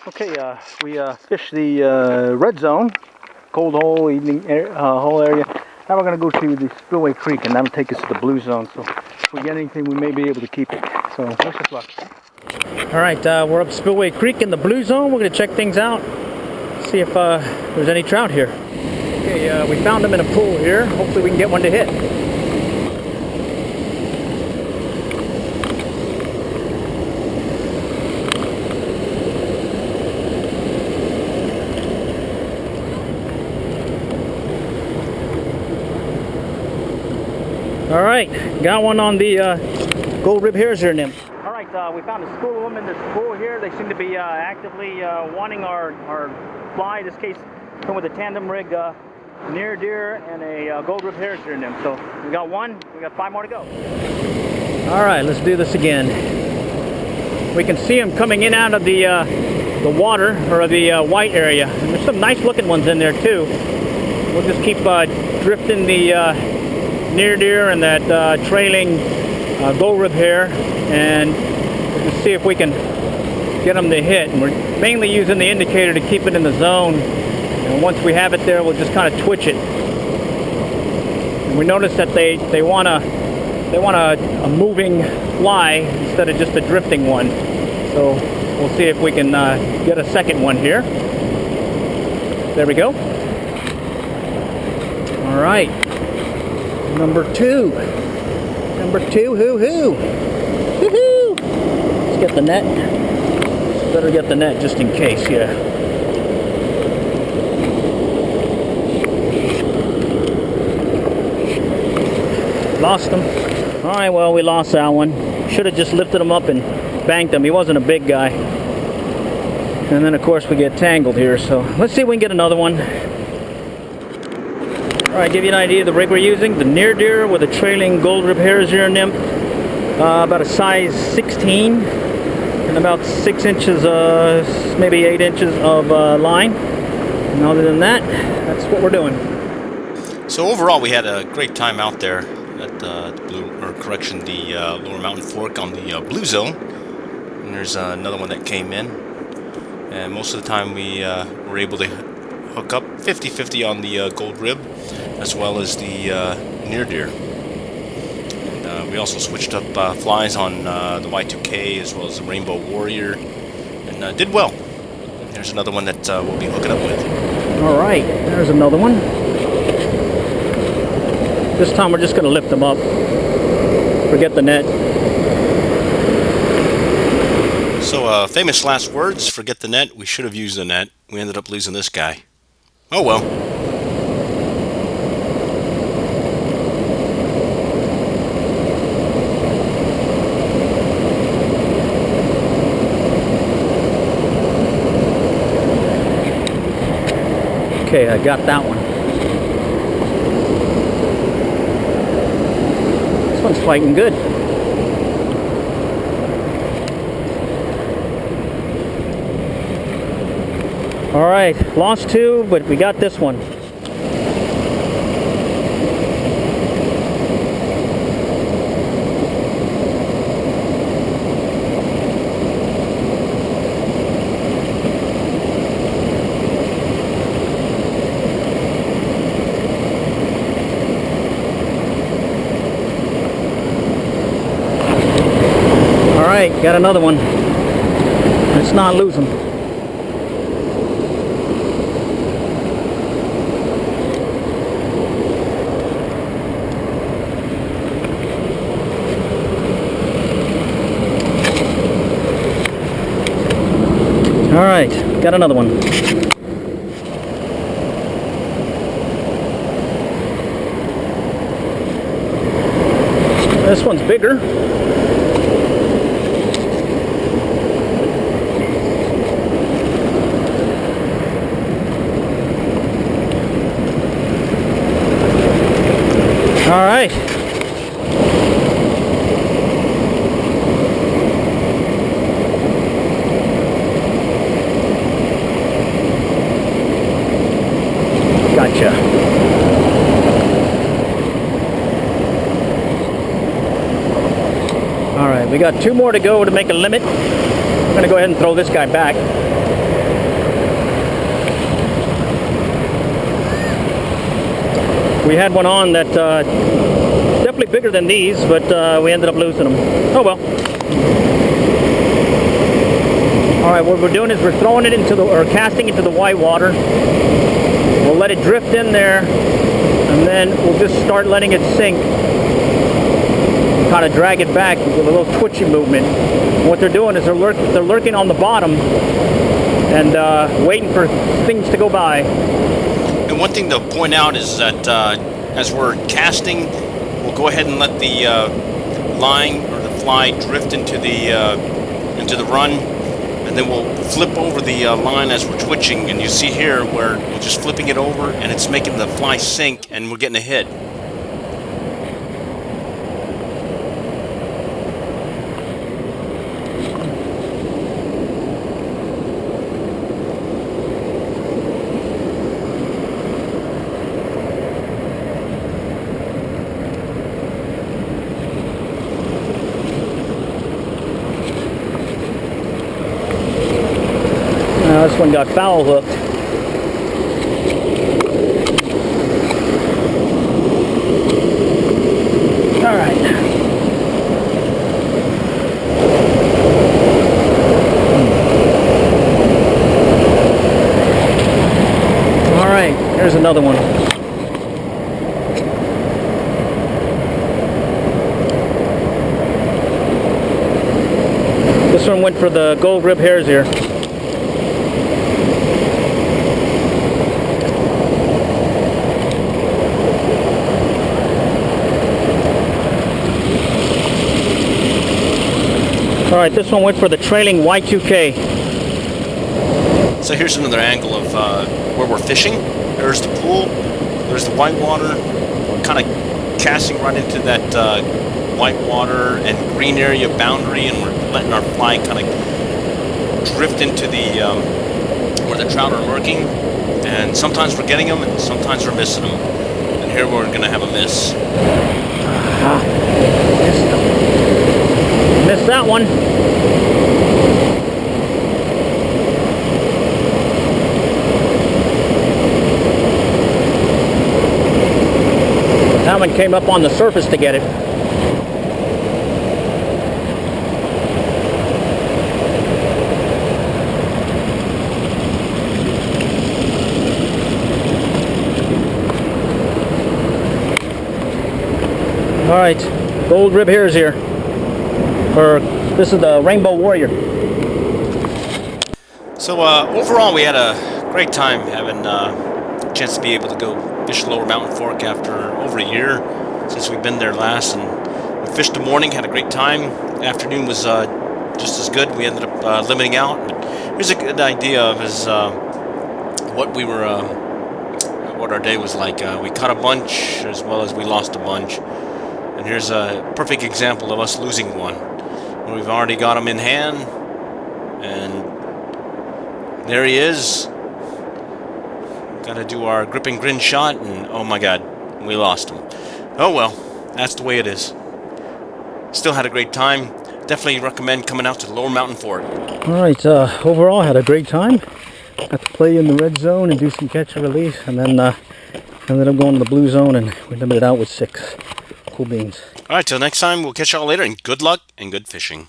Okay, we fished the red zone, cold hole, evening hole area. Now we're going to go to the Spillway Creek, and that'll take us to the blue zone. So if we get anything, we may be able to keep it. So wish us luck. All right, we're up Spillway Creek in the blue zone. We're going to check things out, see if there's any trout here. Okay, we found them in a pool here. Hopefully we can get one to hit. All right, got one on the gold rib hair's-ear nymph. All right, we found a school of them in this pool here. They seem to be actively wanting our fly. In this case, come with a tandem rig near deer and a gold rib hair's-ear nymph. So we got one, we got 5 more to go. All right, let's do this again. We can see them coming in out of the water, or the white area. And there's some nice looking ones in there too. We'll just keep drifting the near deer and that trailing gold rib hair, and we'll just see if we can get them to hit. And we're mainly using the indicator to keep it in the zone, and once we have it there, we'll just kind of twitch it. And we notice that they want a moving fly instead of just a drifting one. So we'll see if we can get a second one here. There we go. All right. Number two, hoo-hoo. Let's get the net. Better get the net just in case, yeah. Lost him. All right, well, we lost that one. Should have just lifted him up and banked him. He wasn't a big guy. And then, of course, we get tangled here. So let's see if we can get another one. Alright, give you an idea of the rig we're using. The near deer with a trailing gold rib hair's-ear nymph. About a size 16 and about 6 inches, maybe 8 inches of line. And other than that, that's what we're doing. So overall, we had a great time out there at the Lower Mountain Fork on the blue zone. And there's another one that came in. And most of the time we were able to hook up 50-50 on the gold rib, as well as the near deer. And we also switched up flies on the Y2K as well as the Rainbow Warrior, and did well. There's another one that we'll be hooking up with. All right, there's another one. This time we're just going to lift them up. Forget the net. So famous last words, forget the net. We should have used the net. We ended up losing this guy. Oh well. Okay, I got that one. This one's fighting good. All right, lost 2, but we got this one. All right, got another one. Let's not lose them. All right, got another one. This one's bigger. All right. Gotcha. All right, we got 2 more to go to make a limit. I'm going to go ahead and throw this guy back. We had one on that definitely bigger than these, but we ended up losing them. Oh well. All right, what we're doing is we're throwing it into the, or casting into the white water. We'll let it drift in there, and then we'll just start letting it sink. Kind of drag it back with a little twitchy movement. And what they're doing is they're lurking on the bottom and waiting for things to go by. And one thing to point out is that as we're casting, we'll go ahead and let the line or the fly drift into the run, and then we'll flip over the line as we're twitching. And you see here where we're just flipping it over, and it's making the fly sink, and we're getting a hit. This one got foul hooked. All right. All right, here's another one. This one went for the gold rib hairs here. All right, this one went for the trailing Y2K. So here's another angle of where we're fishing. There's the pool, there's the white water. We're kind of casting right into that white water and green area boundary, and we're letting our fly kind of drift into the where the trout are lurking. And sometimes we're getting them, and sometimes we're missing them. And here we're going to have a miss. Missed that one. That one came up on the surface to get it. All right, gold rib hairs here. Or this is the Rainbow Warrior. So overall, we had a great time having a chance to be able to go fish Lower Mountain Fork after over a year since we've been there last. And we fished the morning, had a great time. The afternoon was just as good. We ended up limiting out. But here's a good idea of what our day was like. We caught a bunch as well as we lost a bunch. And here's a perfect example of us losing one. We've already got him in hand, and there he is. Got to do our grip and grin shot, and oh my god, we lost him. Oh well, that's the way it is. Still had a great time. Definitely recommend coming out to the Lower Mountain Fork. All right, overall had a great time. Got to play in the red zone and do some catch and release, and then ended up going to the blue zone, and we limited out with 6. Cool beans. All right, till next time, we'll catch y'all later, and good luck and good fishing.